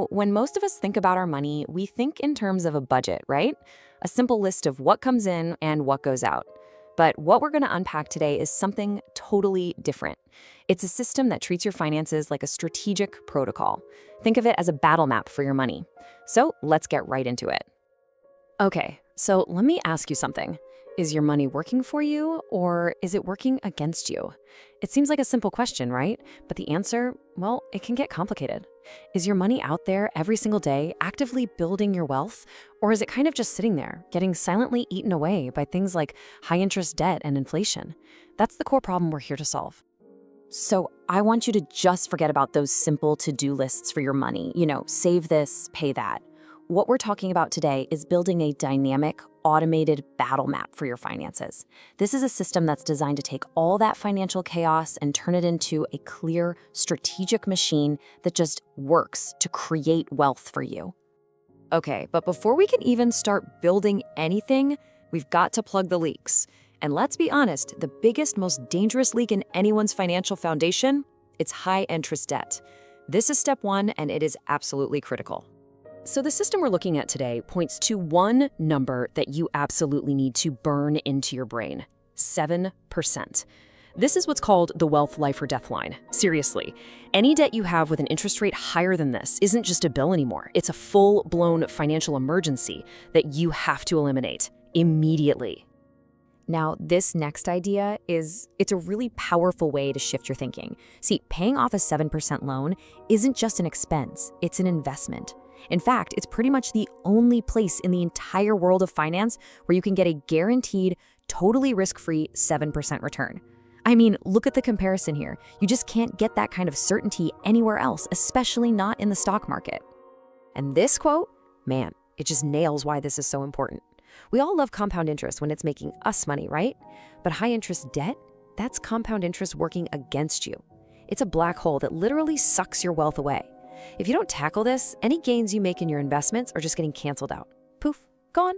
When most of us think about our money, we think in terms of a budget, right? A simple list of what comes in and what goes out. But what we're going to unpack today is something totally different. It's a system that treats your finances like a strategic protocol. Think of it as a battle map for your money. So let's get right into it. Okay, so let me ask you something. Is your money working for you, or is it working against you? It seems like a simple question, right? But the answer, well, it can get complicated. Is your money out there every single day, actively building your wealth? Or is it kind of just sitting there, getting silently eaten away by things like high-interest debt and inflation? That's the core problem we're here to solve. So I want you to just forget about those simple to-do lists for your money. Save this, pay that. What we're talking about today is building a dynamic, automated battle map for your finances. This is a system that's designed to take all that financial chaos and turn it into a clear, strategic machine that just works to create wealth for you. Okay, but before we can even start building anything, we've got to plug the leaks. And let's be honest, the biggest, most dangerous leak in anyone's financial foundation, it's high-interest debt. This is step one, and it is absolutely critical. So the system we're looking at today points to one number that you absolutely need to burn into your brain: 7%. This is what's called the wealth life or death line. Seriously, any debt you have with an interest rate higher than this isn't just a bill anymore. It's a full-blown financial emergency that you have to eliminate immediately. Now, this next idea it's a really powerful way to shift your thinking. See, paying off a 7% loan isn't just an expense, it's an investment. In fact, it's pretty much the only place in the entire world of finance where you can get a guaranteed, totally risk-free 7% return. I mean, look at the comparison here. You just can't get that kind of certainty anywhere else, especially not in the stock market. And this quote, man, it just nails why this is so important. We all love compound interest when it's making us money, right? But high-interest debt, that's compound interest working against you. It's a black hole that literally sucks your wealth away. If you don't tackle this, any gains you make in your investments are just getting canceled out. Poof, gone.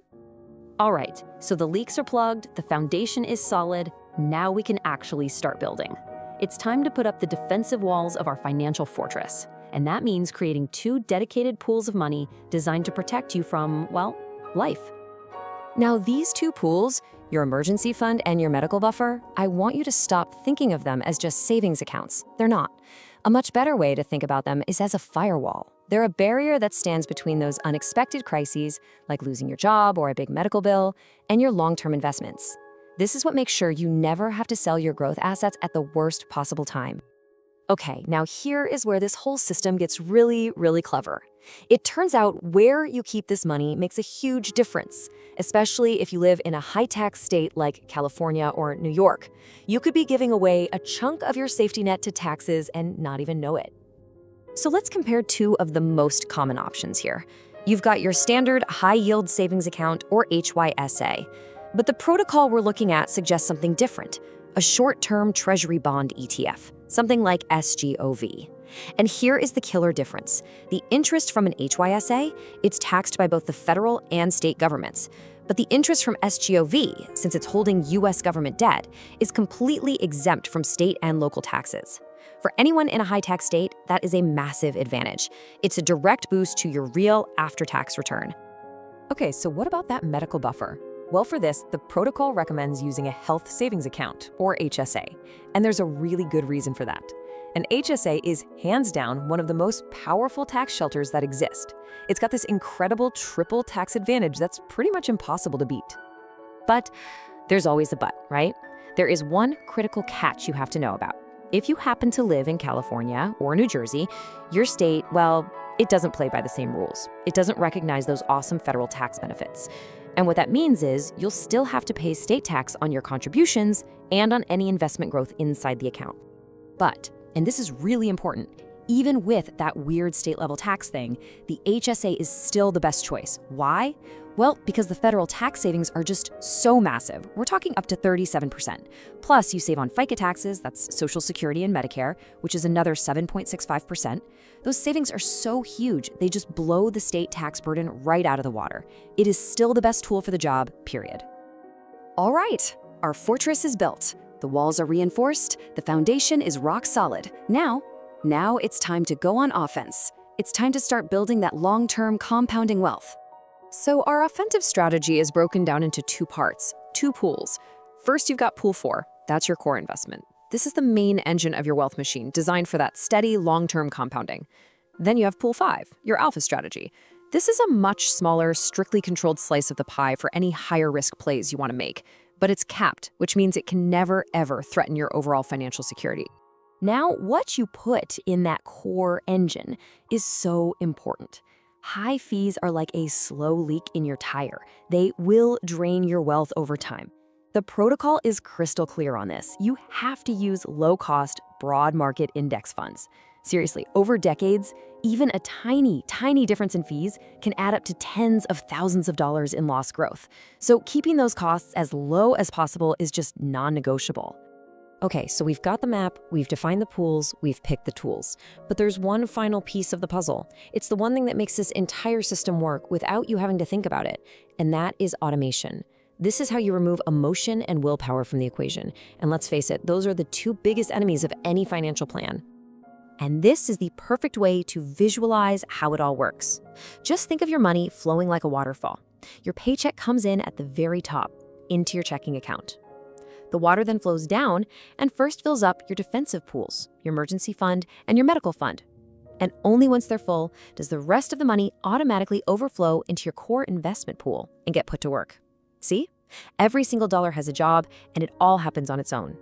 All right, so the leaks are plugged, the foundation is solid, now we can actually start building. It's time to put up the defensive walls of our financial fortress. And that means creating 2 dedicated pools of money designed to protect you from, well, life. Now, these 2 pools, your emergency fund and your medical buffer, I want you to stop thinking of them as just savings accounts. They're not. A much better way to think about them is as a firewall. They're a barrier that stands between those unexpected crises, like losing your job or a big medical bill, and your long-term investments. This is what makes sure you never have to sell your growth assets at the worst possible time. Okay, now here is where this whole system gets really, really clever. It turns out where you keep this money makes a huge difference, especially if you live in a high-tax state like California or New York. You could be giving away a chunk of your safety net to taxes and not even know it. So let's compare 2 of the most common options here. You've got your standard high-yield savings account, or HYSA. But the protocol we're looking at suggests something different: a short-term treasury bond ETF, something like SGOV. And here is the killer difference. The interest from an HYSA, it's taxed by both the federal and state governments. But the interest from SGOV, since it's holding US government debt, is completely exempt from state and local taxes. For anyone in a high-tax state, that is a massive advantage. It's a direct boost to your real after-tax return. Okay, so what about that medical buffer? Well, for this, the protocol recommends using a health savings account, or HSA, and there's a really good reason for that. An HSA is hands down one of the most powerful tax shelters that exist. It's got this incredible triple tax advantage that's pretty much impossible to beat. But there's always a but, right? There is one critical catch you have to know about. If you happen to live in California or New Jersey, your state, well, it doesn't play by the same rules. It doesn't recognize those awesome federal tax benefits. And what that means is you'll still have to pay state tax on your contributions and on any investment growth inside the account. But, and this is really important, even with that weird state-level tax thing, the HSA is still the best choice. Why? Well, because the federal tax savings are just so massive. We're talking up to 37%. Plus, you save on FICA taxes, that's Social Security and Medicare, which is another 7.65%. Those savings are so huge, they just blow the state tax burden right out of the water. It is still the best tool for the job, period. All right, our fortress is built. The walls are reinforced, the foundation is rock solid. Now it's time to go on offense. It's time to start building that long-term compounding wealth. So our offensive strategy is broken down into two parts, two pools. First, you've got Pool 4. That's your core investment. This is the main engine of your wealth machine, designed for that steady, long-term compounding. Then you have Pool 5, your alpha strategy. This is a much smaller, strictly controlled slice of the pie for any higher-risk plays you want to make. But it's capped, which means it can never, ever threaten your overall financial security. Now, what you put in that core engine is so important. High fees are like a slow leak in your tire. They will drain your wealth over time. The protocol is crystal clear on this. You have to use low-cost, broad market index funds. Seriously, over decades, even a tiny, tiny difference in fees can add up to tens of thousands of dollars in lost growth. So keeping those costs as low as possible is just non-negotiable. Okay, so we've got the map, we've defined the pools, we've picked the tools. But there's one final piece of the puzzle. It's the one thing that makes this entire system work without you having to think about it, and that is automation. This is how you remove emotion and willpower from the equation. And let's face it, those are the two biggest enemies of any financial plan. And this is the perfect way to visualize how it all works. Just think of your money flowing like a waterfall. Your paycheck comes in at the very top, into your checking account. The water then flows down and first fills up your defensive pools, your emergency fund, and your medical fund. And only once they're full does the rest of the money automatically overflow into your core investment pool and get put to work. See? Every single dollar has a job, and it all happens on its own.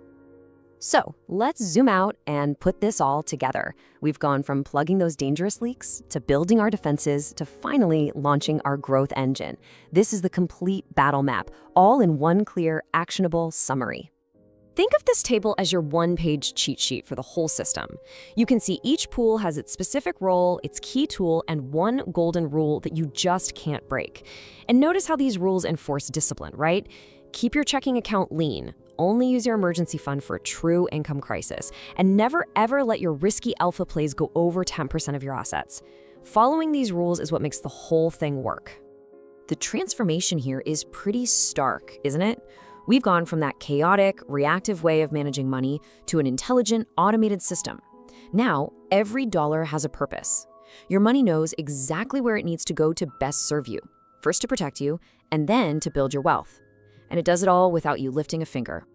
So let's zoom out and put this all together. We've gone from plugging those dangerous leaks to building our defenses to finally launching our growth engine. This is the complete battle map, all in one clear, actionable summary. Think of this table as your one-page cheat sheet for the whole system. You can see each pool has its specific role, its key tool, and one golden rule that you just can't break. And notice how these rules enforce discipline, right? Keep your checking account lean. Only use your emergency fund for a true income crisis. And never ever let your risky alpha plays go over 10% of your assets. Following these rules is what makes the whole thing work. The transformation here is pretty stark, isn't it? We've gone from that chaotic, reactive way of managing money to an intelligent, automated system. Now, every dollar has a purpose. Your money knows exactly where it needs to go to best serve you. First to protect you, and then to build your wealth. And it does it all without you lifting a finger.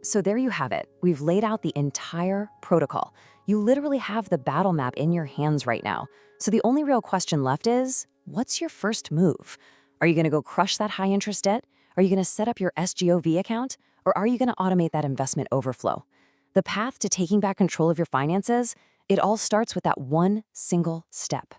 So there you have it. We've laid out the entire protocol. You literally have the battle map in your hands right now. So the only real question left is, what's your first move? Are you going to go crush that high-interest debt? Are you going to set up your SGOV account? Or are you going to automate that investment overflow? The path to taking back control of your finances, it all starts with that one single step.